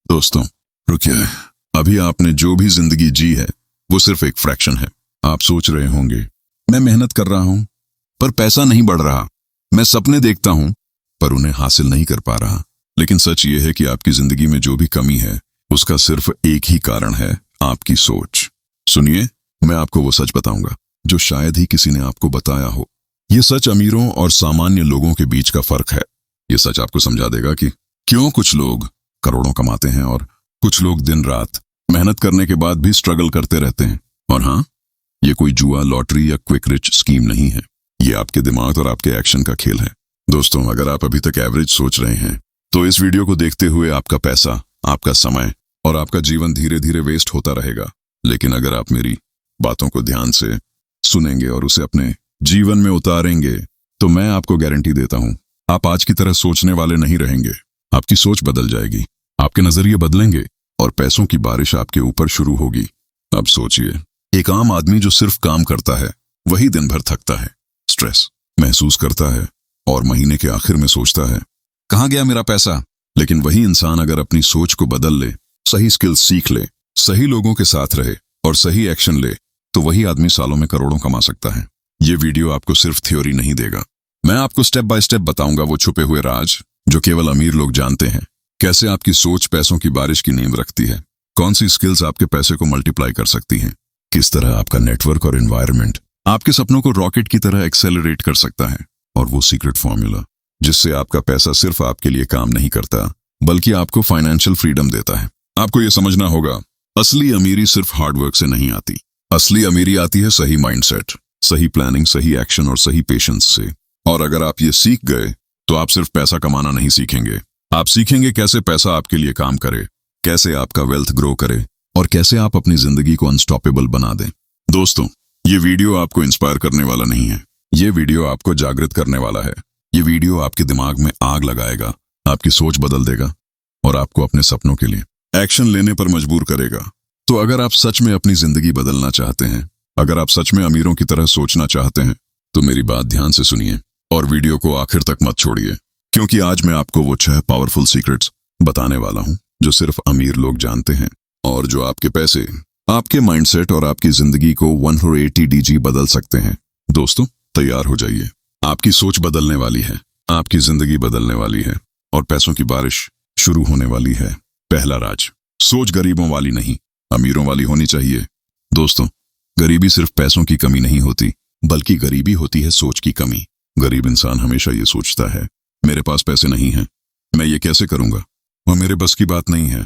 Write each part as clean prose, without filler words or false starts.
दोस्तों रुकिए, अभी आपने जो भी जिंदगी जी है वो सिर्फ एक फ्रैक्शन है। आप सोच रहे होंगे मैं मेहनत कर रहा हूं पर पैसा नहीं बढ़ रहा, मैं सपने देखता हूं पर उन्हें हासिल नहीं कर पा रहा। लेकिन सच ये है कि आपकी जिंदगी में जो भी कमी है उसका सिर्फ एक ही कारण है, आपकी सोच। सुनिए, मैं आपको वो सच बताऊंगा जो शायद ही किसी ने आपको बताया हो। ये सच अमीरों और सामान्य लोगों के बीच का फर्क है। ये सच आपको समझा देगा कि क्यों कुछ लोग करोड़ों कमाते हैं और कुछ लोग दिन रात मेहनत करने के बाद भी स्ट्रगल करते रहते हैं। और हाँ, ये कोई जुआ, लॉटरी या क्विक रिच स्कीम नहीं है। ये आपके दिमाग और आपके एक्शन का खेल है। दोस्तों, अगर आप अभी तक एवरेज सोच रहे हैं तो इस वीडियो को देखते हुए आपका पैसा, आपका समय और आपका जीवन धीरे धीरे वेस्ट होता रहेगा। लेकिन अगर आप मेरी बातों को ध्यान से सुनेंगे और उसे अपने जीवन में उतारेंगे तो मैं आपको गारंटी देता हूं, आप आज की तरह सोचने वाले नहीं रहेंगे। आपकी सोच बदल जाएगी, आपके नजरिए बदलेंगे और पैसों की बारिश आपके ऊपर शुरू होगी। अब सोचिए, एक आम आदमी जो सिर्फ काम करता है वही दिन भर थकता है, स्ट्रेस महसूस करता है और महीने के आखिर में सोचता है कहां गया मेरा पैसा। लेकिन वही इंसान अगर अपनी सोच को बदल ले, सही स्किल्स सीख ले, सही लोगों के साथ रहे और सही एक्शन ले तो वही आदमी सालों में करोड़ों कमा सकता है। ये वीडियो आपको सिर्फ थ्योरी नहीं देगा, मैं आपको स्टेप बाय स्टेप बताऊंगा वो छुपे हुए राज जो केवल अमीर लोग जानते हैं। कैसे आपकी सोच पैसों की बारिश की नींव रखती है, कौन सी स्किल्स आपके पैसे को मल्टीप्लाई कर सकती हैं, किस तरह आपका नेटवर्क और एनवायरनमेंट आपके सपनों को रॉकेट की तरह एक्सेलरेट कर सकता है, और वो सीक्रेट फॉर्मूला जिससे आपका पैसा सिर्फ आपके लिए काम नहीं करता बल्कि आपको फाइनेंशियल फ्रीडम देता है। आपको ये समझना होगा, असली अमीरी सिर्फ हार्डवर्क से नहीं आती। असली अमीरी आती है सही माइंडसेट, सही प्लानिंग, सही एक्शन और सही पेशेंस से। और अगर आप ये सीख गए तो आप सिर्फ पैसा कमाना नहीं सीखेंगे, आप सीखेंगे कैसे पैसा आपके लिए काम करे, कैसे आपका वेल्थ ग्रो करे और कैसे आप अपनी जिंदगी को अनस्टॉपेबल बना दें। दोस्तों, ये वीडियो आपको इंस्पायर करने वाला नहीं है, ये वीडियो आपको जागृत करने वाला है। ये वीडियो आपके दिमाग में आग लगाएगा, आपकी सोच बदल देगा और आपको अपने सपनों के लिए एक्शन लेने पर मजबूर करेगा। तो अगर आप सच में अपनी जिंदगी बदलना चाहते हैं, अगर आप सच में अमीरों की तरह सोचना चाहते हैं तो मेरी बात ध्यान से सुनिए और वीडियो को आखिर तक मत छोड़िए, क्योंकि आज मैं आपको वो 6 पावरफुल सीक्रेट्स बताने वाला हूं जो सिर्फ अमीर लोग जानते हैं और जो आपके पैसे, आपके माइंडसेट और आपकी जिंदगी को 180 डिग्री बदल सकते हैं। दोस्तों, तैयार हो जाइए, आपकी सोच बदलने वाली है, आपकी जिंदगी बदलने वाली है और पैसों की बारिश शुरू होने वाली है। पहला राज, सोच गरीबों वाली नहीं, अमीरों वाली होनी चाहिए। दोस्तों, गरीबी सिर्फ पैसों की कमी नहीं होती, बल्कि गरीबी होती है सोच की कमी। गरीब इंसान हमेशा ये सोचता है, मेरे पास पैसे नहीं हैं, मैं ये कैसे करूंगा, वो मेरे बस की बात नहीं है।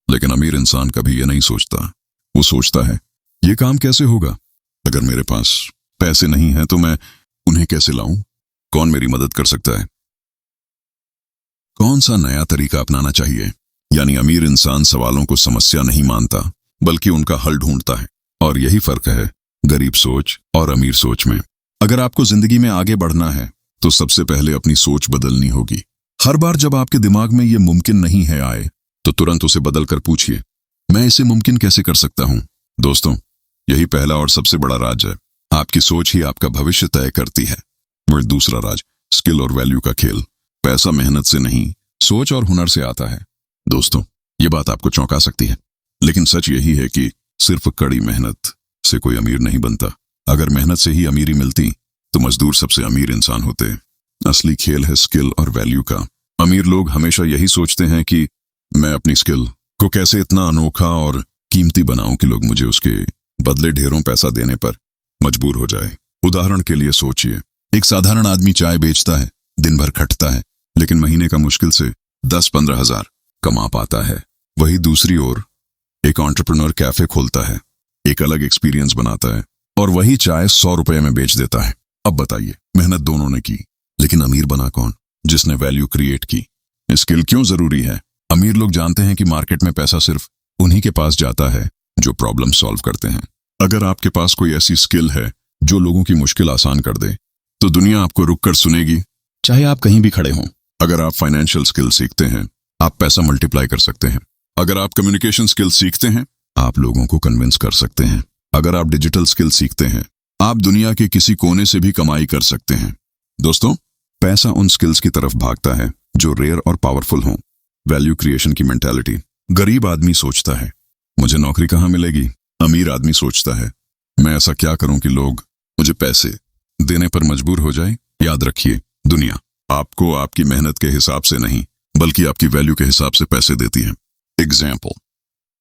लेकिन अमीर इंसान कभी ये नहीं सोचता, वो सोचता है ये काम कैसे होगा, अगर मेरे पास पैसे नहीं हैं तो मैं उन्हें कैसे लाऊं, कौन मेरी मदद कर सकता है, कौन सा नया तरीका अपनाना चाहिए। यानी अमीर इंसान सवालों को समस्या नहीं मानता बल्कि उनका हल ढूंढता है। और यही फर्क है गरीब सोच और अमीर सोच में। अगर आपको जिंदगी में आगे बढ़ना है तो सबसे पहले अपनी सोच बदलनी होगी। हर बार जब आपके दिमाग में ये मुमकिन नहीं है आए तो तुरंत उसे बदल कर पूछिए, मैं इसे मुमकिन कैसे कर सकता हूं। दोस्तों, यही पहला और सबसे बड़ा राज है, आपकी सोच ही आपका भविष्य तय करती है। और दूसरा राज, स्किल और वैल्यू का खेल। पैसा मेहनत से नहीं, सोच और हुनर से आता है। दोस्तों, ये बात आपको चौंका सकती है, लेकिन सच यही है कि सिर्फ कड़ी मेहनत से कोई अमीर नहीं बनता। अगर मेहनत से ही अमीरी मिलती तो मजदूर सबसे अमीर इंसान होते। असली खेल है स्किल और वैल्यू का। अमीर लोग हमेशा यही सोचते हैं कि मैं अपनी स्किल को कैसे इतना अनोखा और कीमती बनाऊं कि लोग मुझे उसके बदले ढेरों पैसा देने पर मजबूर हो जाए। उदाहरण के लिए सोचिए, एक साधारण आदमी चाय बेचता है, दिन भर खटता है, लेकिन महीने का मुश्किल से 10-15 हजार कमा पाता है। वही दूसरी ओर एक एंटरप्रेन्योर कैफे खोलता है, एक अलग एक्सपीरियंस बनाता है और वही चाय 100 रुपए में बेच देता है। अब बताइए, मेहनत दोनों ने की, लेकिन अमीर बना कौन? जिसने वैल्यू क्रिएट की। स्किल क्यों जरूरी है? अमीर लोग जानते हैं कि मार्केट में पैसा सिर्फ उन्हीं के पास जाता है जो प्रॉब्लम सॉल्व करते हैं। अगर आपके पास कोई ऐसी स्किल है जो लोगों की मुश्किल आसान कर दे तो दुनिया आपको रुक कर सुनेगी, चाहे आप कहीं भी खड़े हों। अगर आप फाइनेंशियल स्किल सीखते हैं, आप पैसा मल्टीप्लाई कर सकते हैं। अगर आप कम्युनिकेशन स्किल सीखते हैं, आप लोगों को कन्विंस कर सकते हैं। अगर आप डिजिटल स्किल सीखते हैं, आप दुनिया के किसी कोने से भी कमाई कर सकते हैं। दोस्तों, पैसा उन स्किल्स की तरफ भागता है जो रेयर और पावरफुल हों। वैल्यू क्रिएशन की मेंटालिटी। गरीब आदमी सोचता है, मुझे नौकरी कहाँ मिलेगी। अमीर आदमी सोचता है, मैं ऐसा क्या करूं कि लोग मुझे पैसे देने पर मजबूर हो जाए। याद रखिए, दुनिया आपको आपकी मेहनत के हिसाब से नहीं, बल्कि आपकी वैल्यू के हिसाब से पैसे देती है। एग्जाम्पल,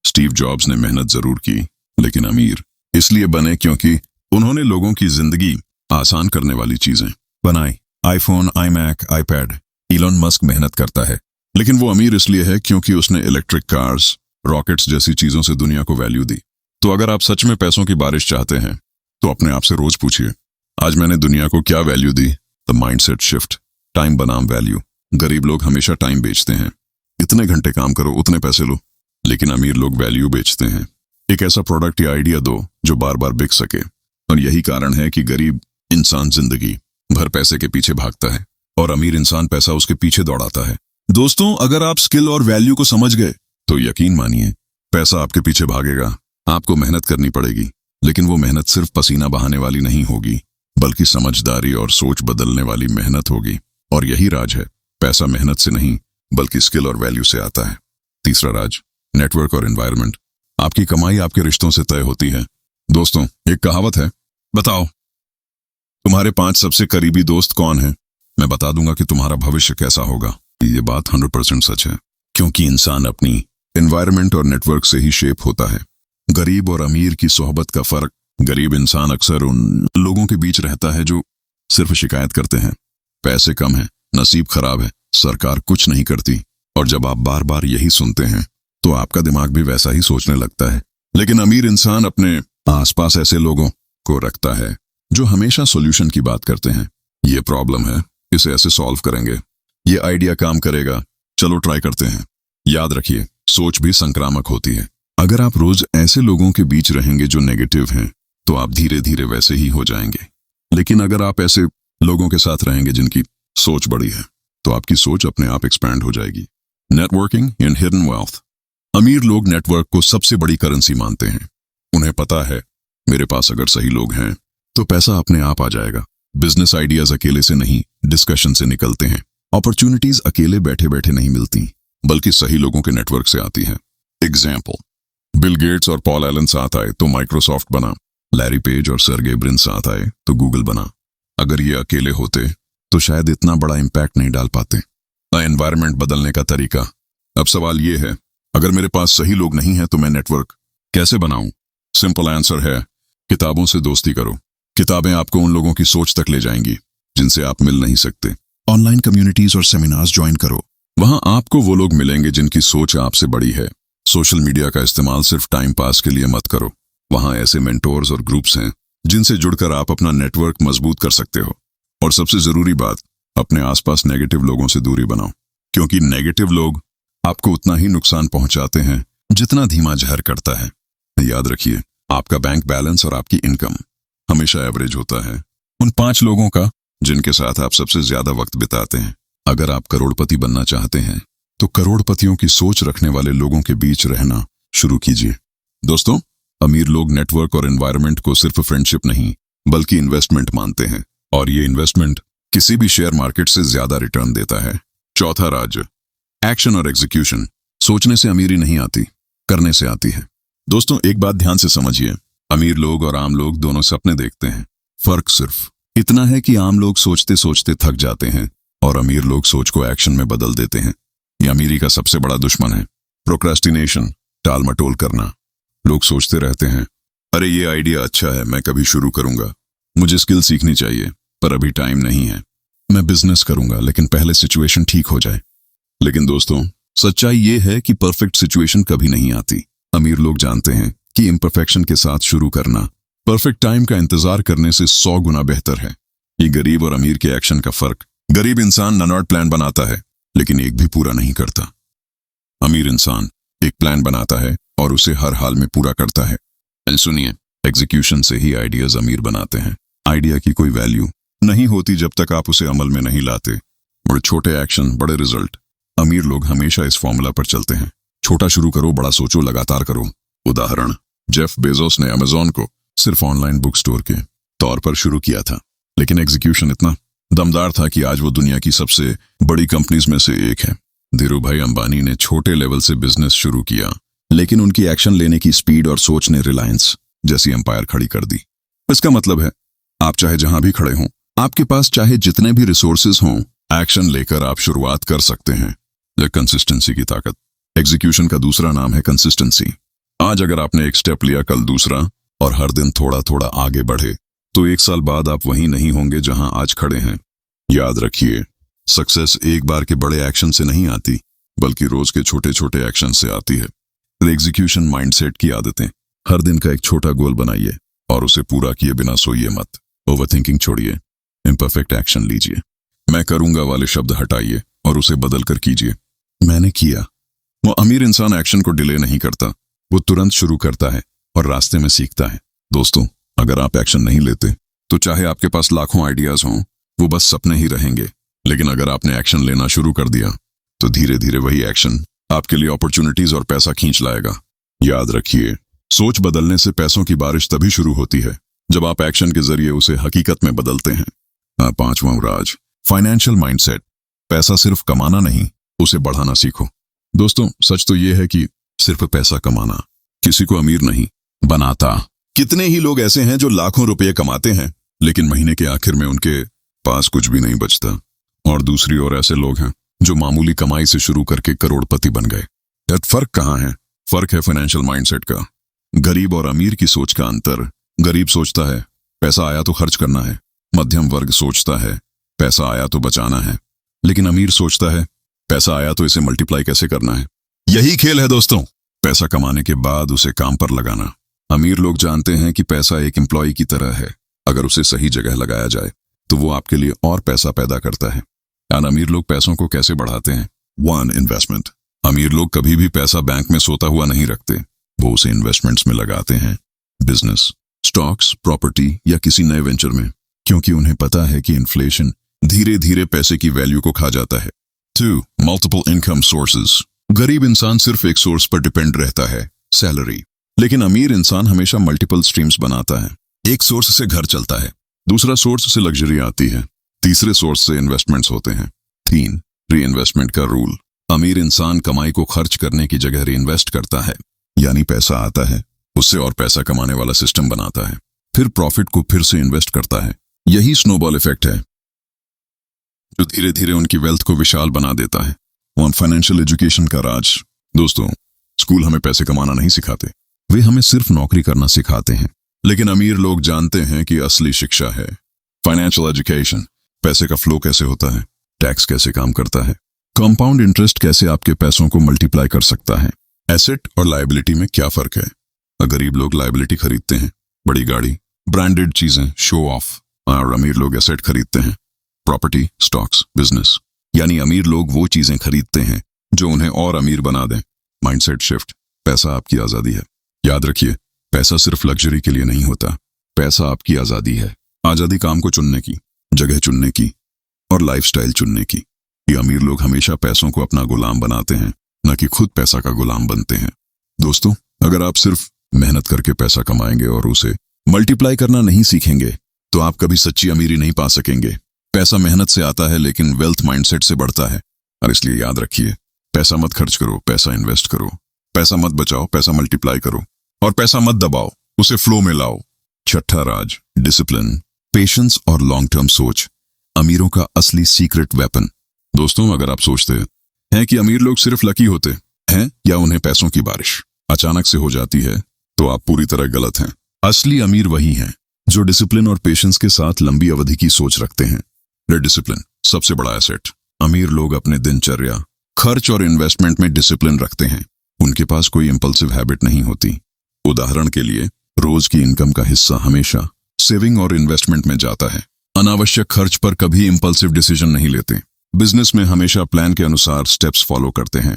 स्टीव जॉब्स ने मेहनत जरूर की, लेकिन अमीर इसलिए बने क्योंकि उन्होंने लोगों की जिंदगी आसान करने वाली चीजें बनाई। IPhone, iMac, iPad. Elon Musk मेहनत करता है, लेकिन वो अमीर इसलिए है क्योंकि उसने इलेक्ट्रिक कार्स, रॉकेट्स जैसी चीजों से दुनिया को वैल्यू दी। तो अगर आप सच में पैसों की बारिश चाहते हैं, तो अपने आप से रोज पूछिए, आज मैंने दुनिया को क्या value the. The mindset shift, time बनाम वैल्यू। गरीब लोग हमेशा टाइम बेचते हैं, इतने घंटे काम करो उतने पैसे लो। लेकिन अमीर लोग वैल्यू बेचते हैं, एक ऐसा प्रोडक्ट या आइडिया दो जो बार बार बिक सके। और यही कारण है कि गरीब इंसान जिंदगी भर पैसे के पीछे भागता है और अमीर इंसान पैसा उसके पीछे दौड़ाता है। दोस्तों, अगर आप स्किल और वैल्यू को समझ गए तो यकीन मानिए, पैसा आपके पीछे भागेगा। आपको मेहनत करनी पड़ेगी, लेकिन वो मेहनत सिर्फ पसीना बहाने वाली नहीं होगी, बल्कि समझदारी और सोच बदलने वाली मेहनत होगी। और यही राज है, पैसा मेहनत से नहीं बल्कि स्किल और वैल्यू से आता है। तीसरा राज, नेटवर्क और एनवायरनमेंट। आपकी कमाई आपके रिश्तों से तय होती है। दोस्तों, एक कहावत है, बताओ तुम्हारे 5 सबसे करीबी दोस्त कौन हैं? मैं बता दूंगा कि तुम्हारा भविष्य कैसा होगा। ये बात 100% सच है, क्योंकि इंसान अपनी एनवायरनमेंट और नेटवर्क से ही शेप होता है। गरीब और अमीर की सोहबत का फर्क, गरीब इंसान अक्सर उन लोगों के बीच रहता है जो सिर्फ शिकायत करते हैं, पैसे कम है, नसीब खराब है, सरकार कुछ नहीं करती। और जब आप बार बार यही सुनते हैं तो आपका दिमाग भी वैसा ही सोचने लगता है। लेकिन अमीर इंसान अपने आसपास ऐसे लोगों को रखता है जो हमेशा सॉल्यूशन की बात करते हैं। ये प्रॉब्लम है, इसे ऐसे सॉल्व करेंगे, ये आइडिया काम करेगा, चलो ट्राई करते हैं। याद रखिए, सोच भी संक्रामक होती है। अगर आप रोज ऐसे लोगों के बीच रहेंगे जो नेगेटिव हैं, तो आप धीरे धीरे वैसे ही हो जाएंगे। लेकिन अगर आप ऐसे लोगों के साथ रहेंगे जिनकी सोच बड़ी है, तो आपकी सोच अपने आप एक्सपैंड हो जाएगी। नेटवर्किंग इन हिडन वेल्थ। अमीर लोग नेटवर्क को सबसे बड़ी करेंसी मानते हैं। उन्हें पता है, मेरे पास अगर सही लोग हैं तो पैसा अपने आप आ जाएगा। बिजनेस आइडियाज अकेले से नहीं, डिस्कशन से निकलते हैं। अपॉर्चुनिटीज अकेले बैठे बैठे नहीं मिलती, बल्कि सही लोगों के नेटवर्क से आती हैं। एग्जाम्पल, बिल गेट्स और पॉल एलन साथ आए तो माइक्रोसॉफ्ट बना, लैरी पेज और सर्गे ब्रिन साथ आए तो गूगल बना। अगर ये अकेले होते तो शायद इतना बड़ा इम्पैक्ट नहीं डाल पाते। एनवायरनमेंट बदलने का तरीका। अब सवाल ये है, अगर मेरे पास सही लोग नहीं हैं तो मैं नेटवर्क कैसे बनाऊं? सिंपल आंसर है, किताबों से दोस्ती करो। किताबें आपको उन लोगों की सोच तक ले जाएंगी जिनसे आप मिल नहीं सकते। ऑनलाइन कम्युनिटीज और सेमिनार्स ज्वाइन करो, वहां आपको वो लोग मिलेंगे जिनकी सोच आपसे बड़ी है। सोशल मीडिया का इस्तेमाल सिर्फ टाइम पास के लिए मत करो, वहां ऐसे मेंटोर्स और ग्रुप्स हैं जिनसे जुड़कर आप अपना नेटवर्क मजबूत कर सकते हो। और सबसे जरूरी बात, अपने आसपास नेगेटिव लोगों से दूरी बनाओ, क्योंकि नेगेटिव लोग आपको उतना ही नुकसान पहुंचाते हैं जितना धीमा जहर करता है। याद रखिए, आपका बैंक बैलेंस और आपकी इनकम हमेशा एवरेज होता है उन 5 लोगों का जिनके साथ आप सबसे ज्यादा वक्त बिताते हैं। अगर आप करोड़पति बनना चाहते हैं तो करोड़पतियों की सोच रखने वाले लोगों के बीच रहना शुरू कीजिए। दोस्तों, अमीर लोग नेटवर्क और एनवायरनमेंट को सिर्फ फ्रेंडशिप नहीं बल्कि इन्वेस्टमेंट मानते हैं, और ये इन्वेस्टमेंट किसी भी शेयर मार्केट से ज्यादा रिटर्न देता है। चौथा राज, एक्शन और एग्जीक्यूशन। सोचने से अमीरी नहीं आती, करने से आती है। दोस्तों, एक बात ध्यान से समझिए, अमीर लोग और आम लोग दोनों सपने देखते हैं। फर्क सिर्फ इतना है कि आम लोग सोचते सोचते थक जाते हैं और अमीर लोग सोच को एक्शन में बदल देते हैं। ये अमीरी का सबसे बड़ा दुश्मन है, प्रोक्रेस्टिनेशन, टाल मटोल करना। लोग सोचते रहते हैं, अरे ये आइडिया अच्छा है, मैं कभी शुरू करूंगा, मुझे स्किल सीखनी चाहिए पर अभी टाइम नहीं है, मैं बिजनेस करूंगा लेकिन पहले सिचुएशन ठीक हो जाए। लेकिन दोस्तों, सच्चाई ये है कि परफेक्ट सिचुएशन कभी नहीं आती। अमीर लोग जानते हैं कि इम्परफेक्शन के साथ शुरू करना परफेक्ट टाइम का इंतजार करने से 100 गुना बेहतर है। ये गरीब और अमीर के एक्शन का फर्क। गरीब इंसान नॉट प्लान बनाता है लेकिन एक भी पूरा नहीं करता। अमीर इंसान एक प्लान बनाता है और उसे हर हाल में पूरा करता है। सुनिए, एग्जीक्यूशन से ही आइडियाज अमीर बनाते हैं। आइडिया की कोई वैल्यू नहीं होती जब तक आप उसे अमल में नहीं लाते। बड़े छोटे एक्शन, बड़े रिजल्ट। अमीर लोग हमेशा इस फॉर्मूला पर चलते हैं। छोटा शुरू करो, बड़ा सोचो, लगातार करो। उदाहरण, जेफ बेजोस ने अमेजॉन को सिर्फ ऑनलाइन बुक स्टोर के तौर पर शुरू किया था, लेकिन एग्जीक्यूशन इतना दमदार था कि आज वो दुनिया की सबसे बड़ी कंपनीज में से एक है। धीरूभाई अंबानी ने छोटे लेवल से बिजनेस शुरू किया, लेकिन उनकी एक्शन लेने की स्पीड और सोच ने रिलायंस जैसी एम्पायर खड़ी कर दी। इसका मतलब है, आप चाहे जहां भी खड़े हों, आपके पास चाहे जितने भी रिसोर्सेज हों, एक्शन लेकर आप शुरुआत कर सकते हैं। यह कंसिस्टेंसी की ताकत। एग्जीक्यूशन का दूसरा नाम है कंसिस्टेंसी। आज अगर आपने एक स्टेप लिया, कल दूसरा, और हर दिन थोड़ा थोड़ा आगे बढ़े, तो 1 साल बाद आप वहीं नहीं होंगे जहां आज खड़े हैं। याद रखिए, सक्सेस एक बार के बड़े एक्शन से नहीं आती, बल्कि रोज के छोटे छोटे एक्शन से आती है। एग्जीक्यूशन माइंडसेट की आदतें। हर दिन का एक छोटा गोल बनाइए और उसे पूरा किए बिना सोइए मत। ओवरथिंकिंग छोड़िए, इम्परफेक्ट एक्शन लीजिए। मैं करूंगा वाले शब्द हटाइए और उसे बदल कर कीजिए, मैंने किया। वो अमीर इंसान एक्शन को डिले नहीं करता, वो तुरंत शुरू करता है और रास्ते में सीखता है। दोस्तों, अगर आप एक्शन नहीं लेते तो चाहे आपके पास लाखों आइडियाज हों, वो बस सपने ही रहेंगे। लेकिन अगर आपने एक्शन लेना शुरू कर दिया तो धीरे धीरे वही एक्शन आपके लिए अपॉर्चुनिटीज और पैसा खींच लाएगा। याद रखिए, सोच बदलने से पैसों की बारिश तभी शुरू होती है जब आप एक्शन के जरिए उसे हकीकत में बदलते हैं। 5वां राज, फाइनेंशियल माइंडसेट। पैसा सिर्फ कमाना नहीं, उसे बढ़ाना सीखो। दोस्तों, सच तो यह है कि सिर्फ पैसा कमाना किसी को अमीर नहीं बनाता। कितने ही लोग ऐसे हैं जो लाखों रुपए कमाते हैं, लेकिन महीने के आखिर में उनके पास कुछ भी नहीं बचता। और दूसरी ओर ऐसे लोग हैं जो मामूली कमाई से शुरू करके करोड़पति बन गए। फर्क कहाँ है? फर्क है फाइनेंशियल माइंडसेट का। गरीब और अमीर की सोच का अंतर। गरीब सोचता है पैसा आया तो खर्च करना है, मध्यम वर्ग सोचता है पैसा आया तो बचाना है, लेकिन अमीर सोचता है पैसा आया तो इसे मल्टीप्लाई कैसे करना है। यही खेल है दोस्तों, पैसा कमाने के बाद उसे काम पर लगाना। अमीर लोग जानते हैं कि पैसा एक एम्प्लॉय की तरह है, अगर उसे सही जगह लगाया जाए तो वो आपके लिए और पैसा पैदा करता है। यानी अमीर लोग पैसों को कैसे बढ़ाते हैं? 1. इन्वेस्टमेंट। अमीर लोग कभी भी पैसा बैंक में सोता हुआ नहीं रखते, वो उसे इन्वेस्टमेंट्स में लगाते हैं। बिजनेस, स्टॉक्स, प्रॉपर्टी या किसी नए वेंचर में, क्योंकि उन्हें पता है कि इन्फ्लेशन धीरे धीरे पैसे की वैल्यू को खा जाता है। 2. Multiple income sources. गरीब इंसान सिर्फ एक सोर्स पर डिपेंड रहता है, सैलरी, लेकिन अमीर इंसान हमेशा मल्टीपल स्ट्रीम्स बनाता है। एक सोर्स से घर चलता है, दूसरा सोर्स से लग्जरी आती है, तीसरे सोर्स से इन्वेस्टमेंट्स होते हैं। 3. री इन्वेस्टमेंट का रूल। अमीर इंसान कमाई को खर्च करने की जगह री इन्वेस्ट करता है, यानी पैसा आता है, उससे और पैसा कमाने वाला सिस्टम बनाता है, फिर प्रॉफिट को फिर से इन्वेस्ट करता है। यही स्नोबॉल इफेक्ट है जो धीरे धीरे उनकी वेल्थ को विशाल बना देता है। ऑन फाइनेंशियल एजुकेशन का राज। दोस्तों, स्कूल हमें पैसे कमाना नहीं सिखाते, वे हमें सिर्फ नौकरी करना सिखाते हैं। लेकिन अमीर लोग जानते हैं कि असली शिक्षा है फाइनेंशियल एजुकेशन। पैसे का फ्लो कैसे होता है, टैक्स कैसे काम करता है, कंपाउंड इंटरेस्ट कैसे आपके पैसों को मल्टीप्लाई कर सकता है, एसेट और लायबिलिटी में क्या फर्क है। गरीब लोग लायबिलिटी खरीदते हैं, बड़ी गाड़ी, ब्रांडेड चीजें, शो ऑफ, और अमीर लोग एसेट खरीदते हैं, प्रॉपर्टी, स्टॉक्स, बिजनेस। यानी अमीर लोग वो चीजें खरीदते हैं जो उन्हें और अमीर बना दें। Mindset shift. पैसा आपकी आजादी है। याद रखिए, पैसा सिर्फ लग्जरी के लिए नहीं होता, पैसा आपकी आजादी है। आजादी काम को चुनने की, जगह चुनने की और लाइफस्टाइल चुनने की। ये अमीर लोग हमेशा पैसों को अपना गुलाम बनाते हैं, न कि खुद पैसा का गुलाम बनते हैं। दोस्तों, अगर आप सिर्फ मेहनत करके पैसा कमाएंगे और उसे मल्टीप्लाई करना नहीं सीखेंगे तो आप कभी सच्ची अमीरी नहीं पा सकेंगे। पैसा मेहनत से आता है, लेकिन वेल्थ माइंडसेट से बढ़ता है। और इसलिए याद रखिए, पैसा मत खर्च करो, पैसा इन्वेस्ट करो। पैसा मत बचाओ, पैसा मल्टीप्लाई करो। और पैसा मत दबाओ, उसे फ्लो में लाओ। 6ठा राज, डिसिप्लिन, पेशेंस और लॉन्ग टर्म सोच। अमीरों का असली सीक्रेट वेपन। दोस्तों, अगर आप सोचते हैं कि अमीर लोग सिर्फ लकी होते हैं या उन्हें पैसों की बारिश अचानक से हो जाती है, तो आप पूरी तरह गलत हैं। असली अमीर वही हैं जो डिसिप्लिन और पेशेंस के साथ लंबी अवधि की सोच रखते हैं। डिसिप्लिन सबसे बड़ा एसेट। अमीर लोग अपने दिनचर्या, खर्च और इन्वेस्टमेंट में डिसिप्लिन रखते हैं। उनके पास कोई इंपल्सिव हैबिट नहीं होती। उदाहरण के लिए, रोज की इनकम का हिस्सा हमेशा सेविंग और इन्वेस्टमेंट में जाता है। अनावश्यक खर्च पर कभी इंपल्सिव डिसीजन नहीं लेते। बिजनेस में हमेशा प्लान के अनुसार स्टेप्स फॉलो करते हैं।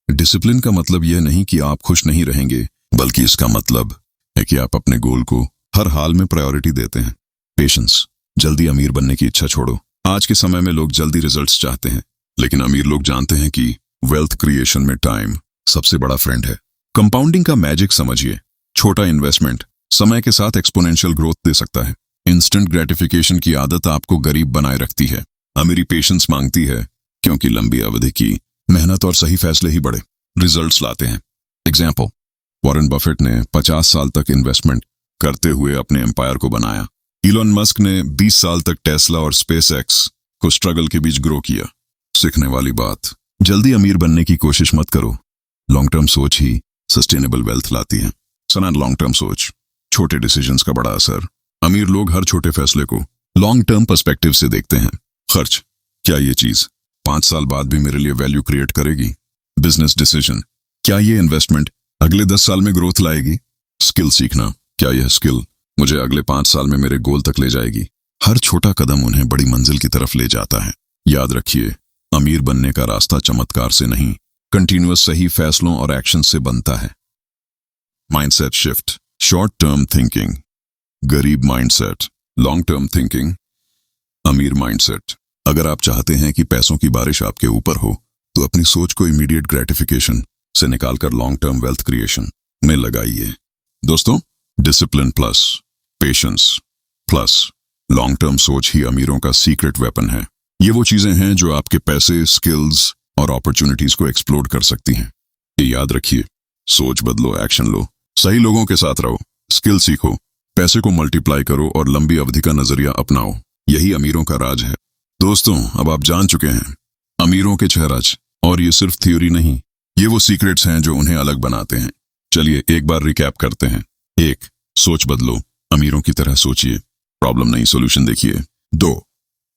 डिसिप्लिन का मतलब यह नहीं कि आप खुश नहीं रहेंगे, बल्कि इसका मतलब है कि आप अपने गोल को हर हाल में प्रायोरिटी देते हैं। पेशेंस। जल्दी अमीर बनने की इच्छा छोड़ो। आज के समय में लोग जल्दी रिजल्ट्स चाहते हैं, लेकिन अमीर लोग जानते हैं कि वेल्थ क्रिएशन में टाइम सबसे बड़ा फ्रेंड है। कंपाउंडिंग का मैजिक समझिए। छोटा इन्वेस्टमेंट समय के साथ एक्सपोनेंशियल ग्रोथ दे सकता है। इंस्टेंट ग्रेटिफिकेशन की आदत आपको गरीब बनाए रखती है। अमीरी पेशेंस मांगती है, क्योंकि लंबी अवधि की मेहनत और सही फैसले ही बड़े रिजल्ट्स लाते हैं। एग्जाम्पल, वॉरेन बफेट ने 50 साल तक इन्वेस्टमेंट करते हुए अपने एम्पायर को बनाया। इलॉन मस्क ने 20 साल तक टेस्ला और स्पेसएक्स को स्ट्रगल के बीच ग्रो किया। सीखने वाली बात, जल्दी अमीर बनने की कोशिश मत करो। लॉन्ग टर्म सोच ही सस्टेनेबल वेल्थ लाती है। सना, लॉन्ग टर्म सोच, छोटे डिसीजंस का बड़ा असर। अमीर लोग हर छोटे फैसले को लॉन्ग टर्म पर्सपेक्टिव से देखते हैं। खर्च, क्या ये चीज 5 साल बाद भी मेरे लिए वैल्यू क्रिएट करेगी? बिजनेस डिसीजन, क्या ये इन्वेस्टमेंट अगले 10 साल में ग्रोथ लाएगी? स्किल सीखना, क्या यह स्किल मुझे अगले 5 साल में मेरे गोल तक ले जाएगी? हर छोटा कदम उन्हें बड़ी मंजिल की तरफ ले जाता है। याद रखिए, अमीर बनने का रास्ता चमत्कार से नहीं, कंटिन्यूअस सही फैसलों और एक्शन से बनता है। Mindset shift, short term thinking, गरीब माइंडसेट, लॉन्ग टर्म थिंकिंग, अमीर माइंडसेट। अगर आप चाहते हैं कि पैसों की बारिश आपके ऊपर हो, तो अपनी सोच को इमीडिएट ग्रेटिफिकेशन से निकालकर लॉन्ग टर्म वेल्थ क्रिएशन में लगाइए। दोस्तों, discipline plus patience plus long term सोच ही अमीरों का सीक्रेट वेपन है। ये वो चीजें हैं जो आपके पैसे, स्किल्स और अपॉर्चुनिटीज को एक्सप्लोर कर सकती हैं। ये याद रखिए, सोच बदलो, एक्शन लो, सही लोगों के साथ रहो, स्किल सीखो, पैसे को मल्टीप्लाई करो और लंबी अवधि का नजरिया अपनाओ। यही अमीरों का राज है। दोस्तों, अब आप जान चुके हैं अमीरों के 6 राज, और ये सिर्फ थ्योरी नहीं, ये वो सीक्रेट्स हैं जो उन्हें अलग बनाते हैं। चलिए एक बार रिकैप करते हैं। 1. सोच बदलो, अमीरों की तरह सोचिए, प्रॉब्लम नहीं सोल्यूशन देखिए। 2.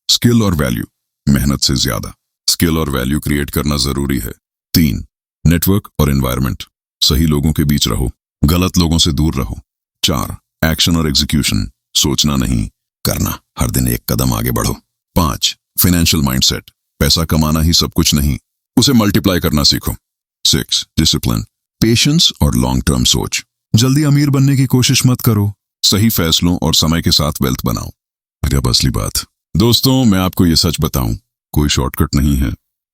स्किल और वैल्यू, मेहनत से ज्यादा स्किल और वैल्यू क्रिएट करना जरूरी है। 3. नेटवर्क और एनवायरनमेंट, सही लोगों के बीच रहो, गलत लोगों से दूर रहो। 4. एक्शन और एग्जीक्यूशन, सोचना नहीं करना, हर दिन एक कदम आगे बढ़ो। 5. फाइनेंशियल माइंडसेट, पैसा कमाना ही सब कुछ नहीं, उसे मल्टीप्लाई करना सीखो। 6. डिसिप्लिन, पेशेंस और लॉन्ग टर्म सोच, जल्दी अमीर बनने की कोशिश मत करो, सही फैसलों और समय के साथ वेल्थ बनाओ। अब असली बात, दोस्तों, मैं आपको ये सच बताऊं, कोई शॉर्टकट नहीं है,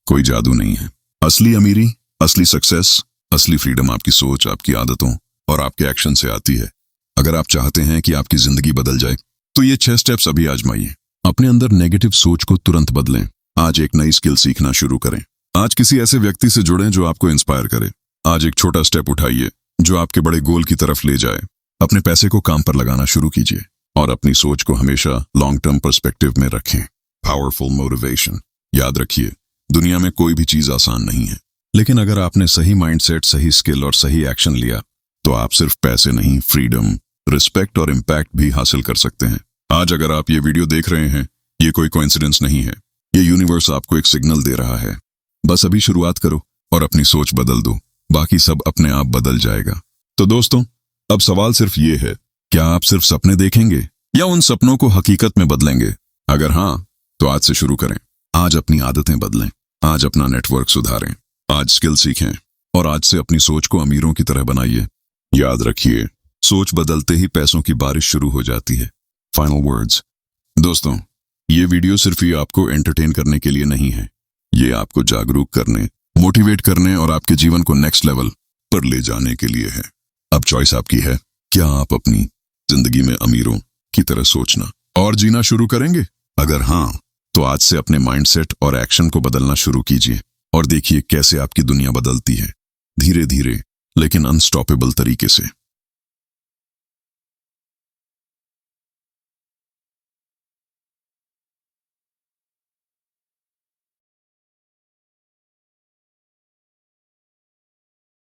कोई जादू नहीं है। असली अमीरी, असली सक्सेस, असली फ्रीडम आपकी सोच, आपकी आदतों और आपके एक्शन से आती है। अगर आप चाहते हैं कि आपकी जिंदगी बदल जाए, तो ये 6 स्टेप्स अभी आजमाइए। अपने अंदर नेगेटिव सोच को तुरंत बदलें। आज एक नई स्किल सीखना शुरू करें। आज किसी ऐसे व्यक्ति से जुड़ें जो आपको इंस्पायर करे। आज एक छोटा स्टेप उठाइए जो आपके बड़े गोल की तरफ ले जाए। अपने पैसे को काम पर लगाना शुरू कीजिए और अपनी सोच को हमेशा लॉन्ग टर्म पर्सपेक्टिव में रखें। पावरफुल मोटिवेशन, याद रखिए, दुनिया में कोई भी चीज आसान नहीं है, लेकिन अगर आपने सही माइंडसेट, सही स्किल और सही एक्शन लिया, तो आप सिर्फ पैसे नहीं, फ्रीडम, रिस्पेक्ट और इम्पैक्ट भी हासिल कर सकते हैं। आज अगर आप ये वीडियो देख रहे हैं, ये कोई कोइंसिडेंस नहीं है, ये यूनिवर्स आपको एक सिग्नल दे रहा है। बस अभी शुरुआत करो और अपनी सोच बदल दो, बाकी सब अपने आप बदल जाएगा। तो दोस्तों, अब सवाल सिर्फ ये है, क्या आप सिर्फ सपने देखेंगे या उन सपनों को हकीकत में बदलेंगे? अगर हाँ, तो आज से शुरू करें। आज अपनी आदतें बदलें, आज अपना नेटवर्क सुधारें, आज स्किल सीखें और आज से अपनी सोच को अमीरों की तरह बनाइए। याद रखिए, सोच बदलते ही पैसों की बारिश शुरू हो जाती है। फाइनल वर्ड्स, दोस्तों, ये वीडियो सिर्फ ये आपको एंटरटेन करने के लिए नहीं है, ये आपको जागरूक करने, मोटिवेट करने और आपके जीवन को नेक्स्ट लेवल पर ले जाने के लिए है। अब चॉइस आपकी है, क्या आप अपनी जिंदगी में अमीरों की तरह सोचना और जीना शुरू करेंगे? अगर हाँ, तो आज से अपने माइंडसेट और एक्शन को बदलना शुरू कीजिए और देखिए कैसे आपकी दुनिया बदलती है, धीरे धीरे लेकिन अनस्टॉपेबल तरीके से।